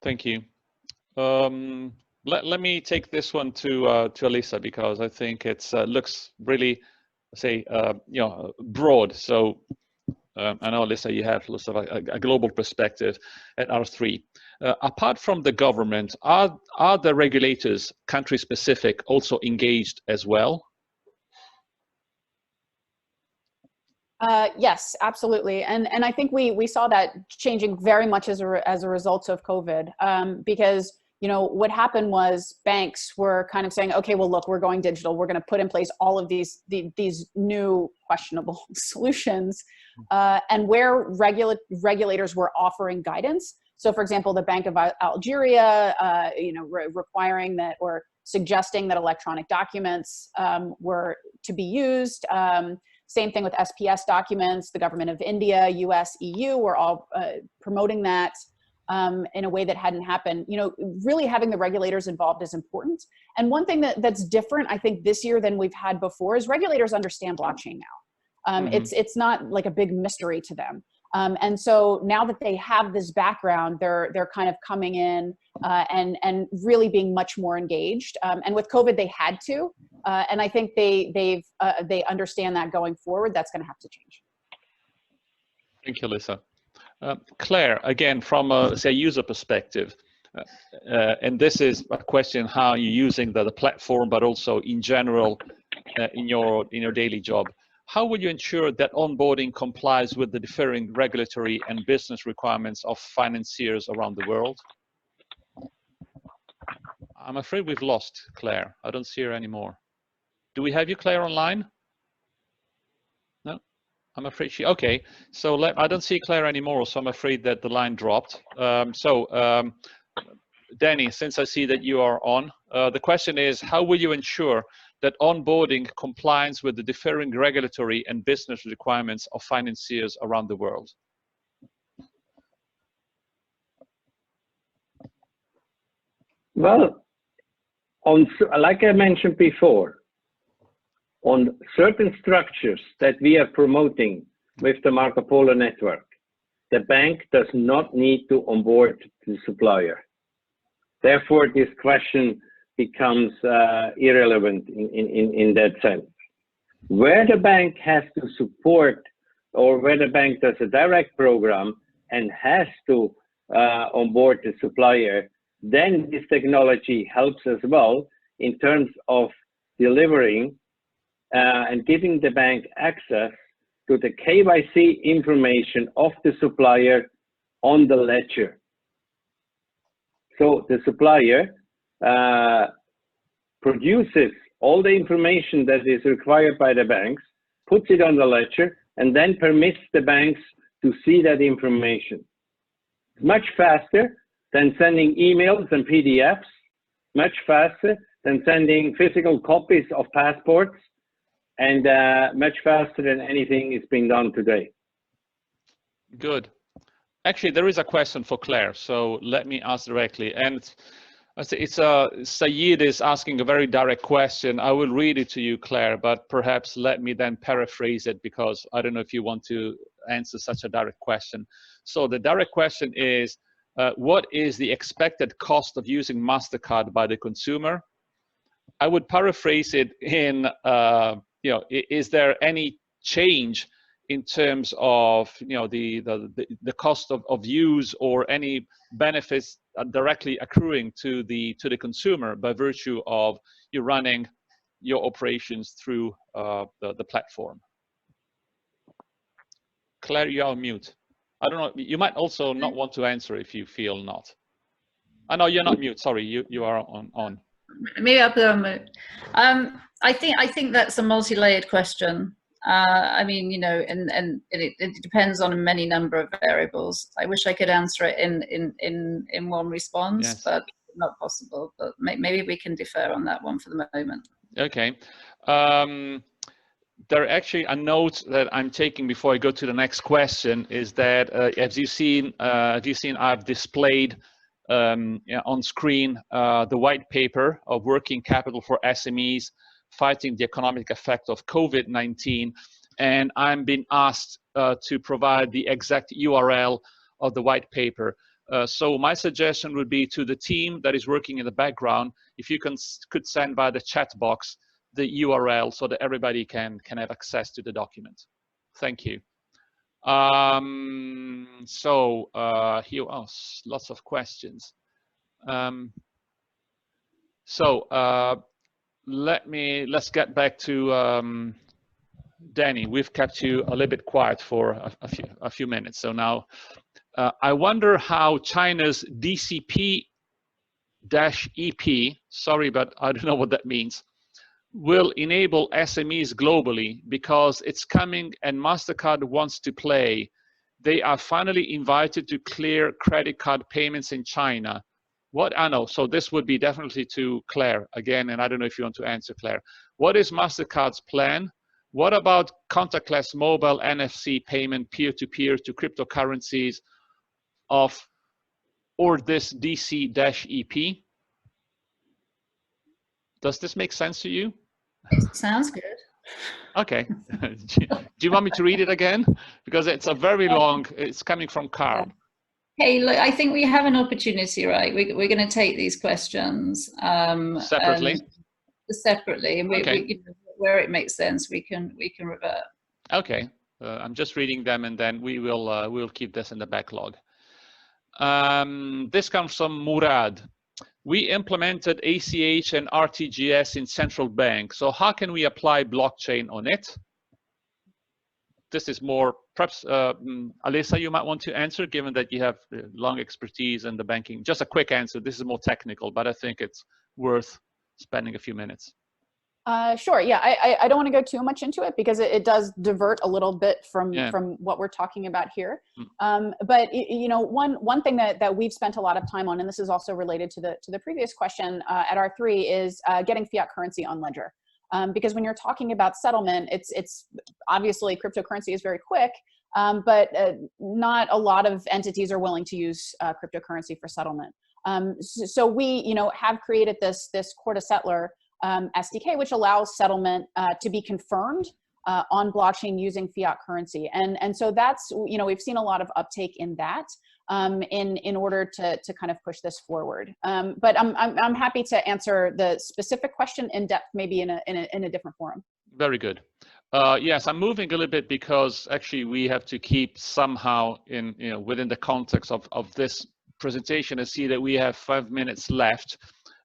thank you. Let me take this one to Elisa, because I think it's looks really, say, you know, broad. So I know, Elisa, you have sort of a global perspective at R3. Apart from the government, are the regulators country specific also engaged as well? Yes, absolutely. And I think we saw that changing very much as a result of COVID, because, you know, what happened was banks were kind of saying, okay, well, look, we're going digital. We're going to put in place all of these new questionable solutions, and where regulators were offering guidance. So, for example, the Bank of Algeria, you know, requiring that or suggesting that electronic documents were to be used. Same thing with SPS documents. The government of India, US, EU were all promoting that in a way that hadn't happened. You know, really having the regulators involved is important. And one thing that's different, I think, this year than we've had before is regulators understand blockchain now. It's not like a big mystery to them. And so now that they have this background, they're kind of coming in and really being much more engaged. And with COVID, they had to. And I think they understand that going forward. That's going to have to change. Thank you, Lisa. Claire, again, from a say user perspective, and this is a question how you're using the platform, but also in general in your daily job. How will you ensure that onboarding complies with the differing regulatory and business requirements of financiers around the world? I'm afraid we've lost Claire. I don't see her anymore. Do we have you, Claire, online? No, I'm afraid she, okay. So I don't see Claire anymore, so I'm afraid that the line dropped. Danny, since I see that you are on, the question is, how will you ensure that onboarding complies with the differing regulatory and business requirements of financiers around the world? Well, like I mentioned before, on certain structures that we are promoting with the Marco Polo Network, the bank does not need to onboard the supplier. Therefore, this question becomes irrelevant in that sense. Where the bank has to support, or where the bank does a direct program and has to onboard the supplier, then this technology helps as well in terms of delivering and giving the bank access to the KYC information of the supplier on the ledger. So the supplier produces all the information that is required by the banks, puts it on the ledger, and then permits the banks to see that information. It's much faster than sending emails and PDFs, much faster than sending physical copies of passports, and much faster than anything is being done today. Good. Actually, there is a question for Claire, so let me ask directly. And it's Sayed is asking a very direct question. I will read it to you, Claire, but perhaps let me then paraphrase it, because I don't know if you want to answer such a direct question. So the direct question is, what is the expected cost of using MasterCard by the consumer? I would paraphrase it in, is there any change in terms of the cost of use, or any benefits directly accruing to the consumer by virtue of you running your operations through the platform? Claire, you are on mute. I don't know. You might also not want to answer if you feel not. I know you're not mute. Sorry, you are on. Maybe I'll put on mute. I think that's a multi-layered question. I mean, and it depends on a many number of variables. I wish I could answer it in one response, yes, but not possible. But maybe we can defer on that one for the moment. Okay. There actually a note that I'm taking before I go to the next question is that as you've seen, I've displayed on screen the white paper of working capital for SMEs fighting the economic effect of COVID-19, and I'm being asked to provide the exact URL of the white paper. So my suggestion would be to the team that is working in the background, if you could send by the chat box the URL so that everybody can have access to the document. Thank you. Here are lots of questions. Let's get back to Danny. We've kept you a little bit quiet for a few minutes. So now I wonder how China's DCP-EP, sorry, but I don't know what that means, will enable SMEs globally, because it's coming and MasterCard wants to play. They are finally invited to clear credit card payments in China. What I know, so this would be definitely to Claire again, and I don't know if you want to answer, Claire. What is MasterCard's plan? What about contactless mobile NFC payment peer-to-peer to cryptocurrencies or this DC-EP? Does this make sense to you? It sounds good. Okay. Do you want me to read it again? Because it's a very long, it's coming from Carl. Hey, look, I think we have an opportunity, right? We're going to take these questions separately. And we, where it makes sense, we can revert. Okay. I'm just reading them, and then we'll keep this in the backlog. This comes from Murad. We implemented ACH and RTGS in central bank. So how can we apply blockchain on it? This is more, perhaps, Alisa, you might want to answer, given that you have long expertise in the banking. Just a quick answer. This is more technical, but I think it's worth spending a few minutes. Sure. Yeah, I don't want to go too much into it, because it does divert a little bit from what we're talking about here. But one thing that we've spent a lot of time on, and this is also related to the previous question at R3, is getting fiat currency on ledger. Because when you're talking about settlement, it's obviously cryptocurrency is very quick, but not a lot of entities are willing to use cryptocurrency for settlement. So we have created this Core to Settler SDK, which allows settlement to be confirmed on blockchain using fiat currency. And so that's, you know, we've seen a lot of uptake in that in order to kind of push this forward. But I'm happy to answer the specific question in depth, maybe in a different forum. Very good. Yes, I'm moving a little bit because actually we have to keep somehow in, you know, within the context of this presentation, and see that we have 5 minutes left.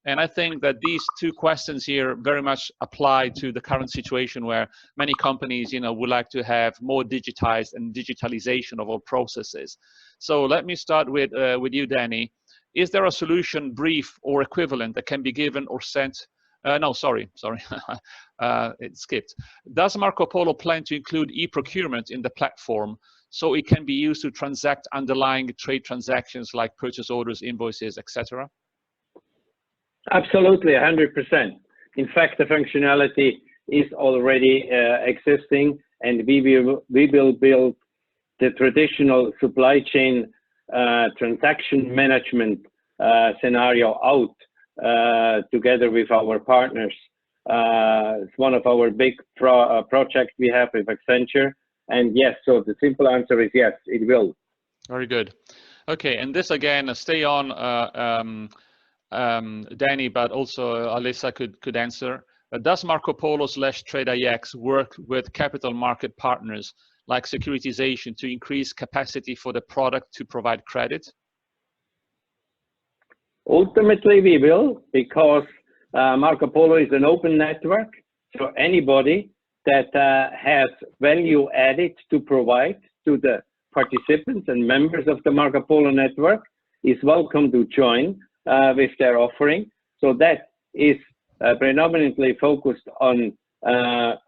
And I think that these two questions here very much apply to the current situation where many companies, you know, would like to have more digitized and digitalization of all processes. So let me start with you, Danny. Is there a solution, brief or equivalent, that can be given or sent? No, sorry, it skipped. Does Marco Polo plan to include e-procurement in the platform so it can be used to transact underlying trade transactions like purchase orders, invoices, etc.? Absolutely, 100%. In fact, the functionality is already existing, and we will build the traditional supply chain transaction management scenario out together with our partners. It's one of our big projects we have with Accenture. And yes, so the simple answer is yes, it will. Very good. Okay, and this again, stay on, Danny, but also Alyssa could answer. Does Marco Polo / Trade IX work with capital market partners like securitization to increase capacity for the product to provide credit? Ultimately, we will, because Marco Polo is an open network. So anybody that has value added to provide to the participants and members of the Marco Polo network is welcome to join with their offering. So that is predominantly focused on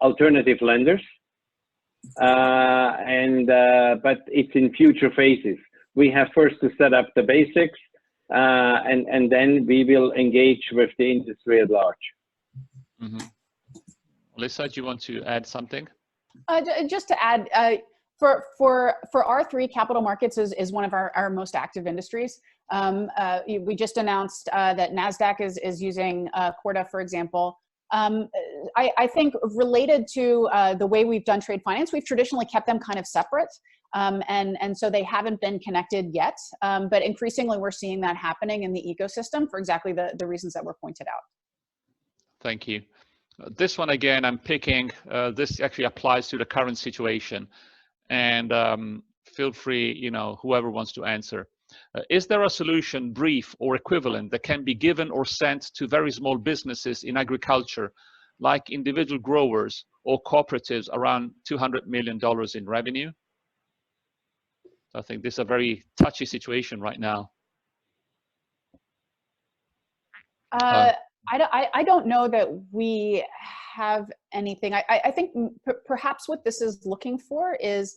alternative lenders, but it's in future phases. We have first to set up the basics, and then we will engage with the industry at large. Mm-hmm. Alyssa, do you want to add something? Just to add, for R3, capital markets is one of our most active industries. We just announced that NASDAQ is using Corda, for example. I think related to the way we've done trade finance, we've traditionally kept them kind of separate. And so they haven't been connected yet, but increasingly we're seeing that happening in the ecosystem for exactly the reasons that were pointed out. Thank you. This one again, I'm picking, this actually applies to the current situation, and feel free, you know, whoever wants to answer. Is there a solution, brief or equivalent, that can be given or sent to very small businesses in agriculture, like individual growers or cooperatives around $200 million in revenue? I think this is a very touchy situation right now. I don't know that we have anything. I think perhaps what this is looking for is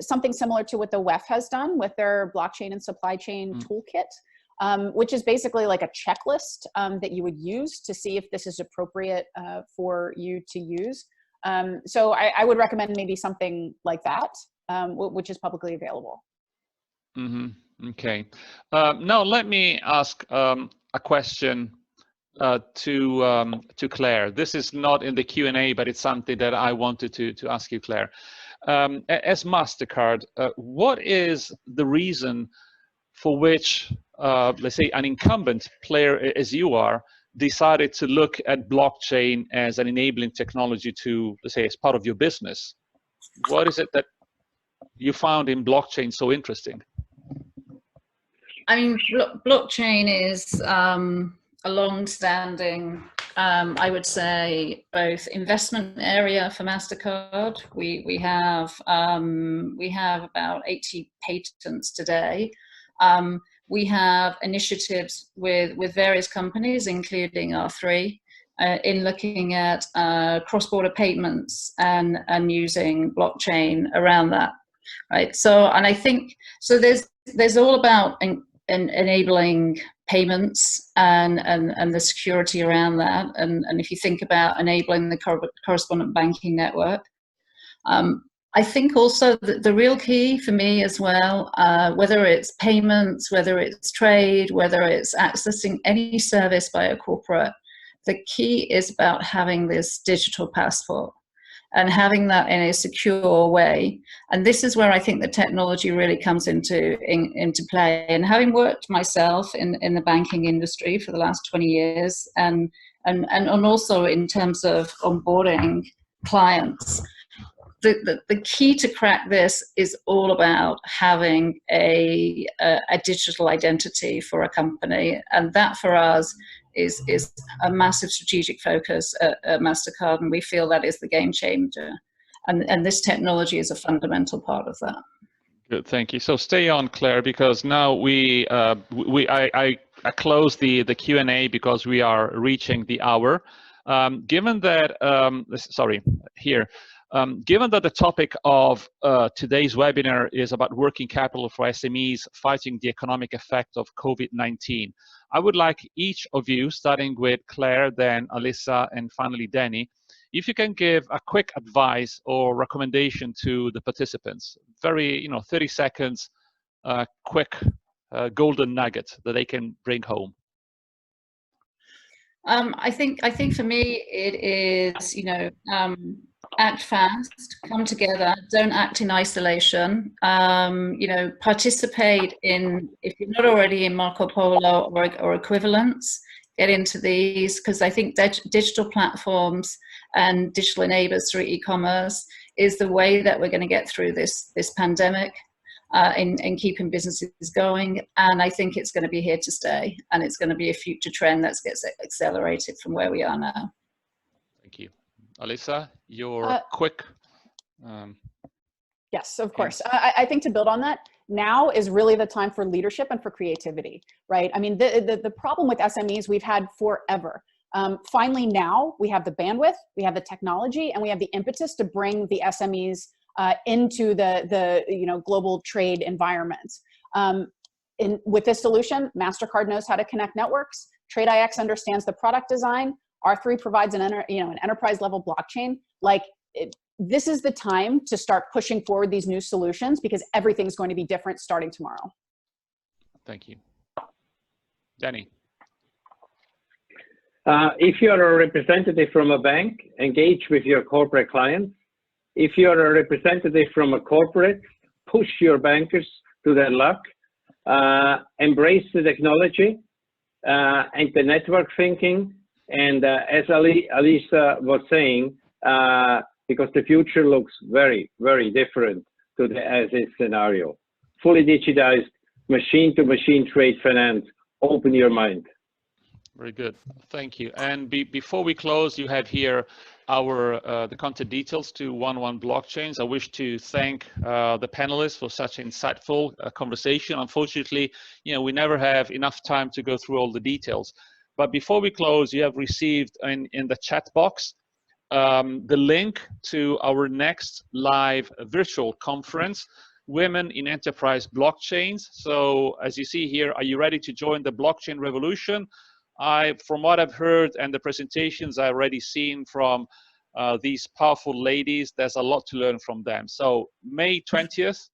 something similar to what the WEF has done with their blockchain and supply chain toolkit, which is basically like a checklist that you would use to see if this is appropriate for you to use. So I would recommend maybe something like that, which is publicly available. Mm-hmm. Okay. Now let me ask a question to Claire. This is not in the Q&A, but it's something that I wanted to ask you, Claire. As MasterCard, what is the reason for which, let's say, an incumbent player as you are, decided to look at blockchain as an enabling technology to, let's say, as part of your business? What is it that you found in blockchain so interesting? I mean, blockchain is a long-standing, I would say, both investment area for MasterCard. We have about 80 patents today. We have initiatives with various companies, including R3, in looking at cross-border payments and using blockchain around that, right? So, and I think so. There's all about enabling payments and the security around that, and if you think about enabling the correspondent banking network, I think also that the real key for me as well, whether it's payments, whether it's trade, whether it's accessing any service by a corporate, the key is about having this digital passport. and having that in a secure way. And this is where I think the technology really comes into play. And having worked myself in the banking industry for the last 20 years, and also in terms of onboarding clients, the key to crack this is all about having a digital identity for a company, and that for us is a massive strategic focus at MasterCard, and we feel that is the game changer, and this technology is a fundamental part of that. Good, thank you. So stay on, Claire, because now I close the Q&A because we are reaching the hour. Given that given that the topic of today's webinar is about working capital for SMEs fighting the economic effect of COVID-19, I would like each of you, starting with Claire, then Alyssa, and finally Danny, if you can give a quick advice or recommendation to the participants, very, 30 seconds, quick golden nugget that they can bring home. I think for me it is, act fast, come together, don't act in isolation, participate in, if you're not already in Marco Polo or equivalents, get into these, because I think digital platforms and digital enablers through e-commerce is the way that we're going to get through this pandemic, in keeping businesses going. And I think it's going to be here to stay, and it's going to be a future trend that gets accelerated from where we are now. Thank you. Alyssa, your quick... Yes, of course. I think to build on that, now is really the time for leadership and for creativity, right? I mean, the problem with SMEs we've had forever. Finally, now we have the bandwidth, we have the technology, and we have the impetus to bring the SMEs into the global trade environment. With this solution, MasterCard knows how to connect networks. TradeIX understands the product design. R3 provides an enterprise level blockchain. This is the time to start pushing forward these new solutions, because everything's going to be different starting tomorrow. Thank you. Danny. If you're a representative from a bank, engage with your corporate clients. If you're a representative from a corporate, push your bankers to their luck. Embrace the technology and the network thinking. And as Alyssa was saying, because the future looks very, very different to the as-is scenario. Fully digitized, machine-to-machine trade finance. Open your mind. Very good. Thank you. And before we close, you have here the contact details to 1-1 Blockchains. I wish to thank the panelists for such insightful conversation. Unfortunately, we never have enough time to go through all the details. But before we close, you have received in the chat box the link to our next live virtual conference, Women in Enterprise Blockchains. So as you see here, are you ready to join the blockchain revolution? From what I've heard and the presentations I've already seen from these powerful ladies, there's a lot to learn from them. So May 20th,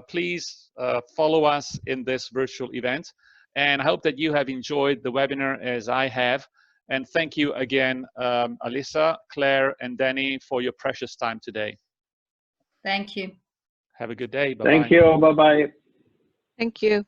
please follow us in this virtual event. And I hope that you have enjoyed the webinar as I have. And thank you again, Alyssa, Claire, and Danny, for your precious time today. Thank you. Have a good day. Bye-bye. Thank you. Bye-bye. Thank you.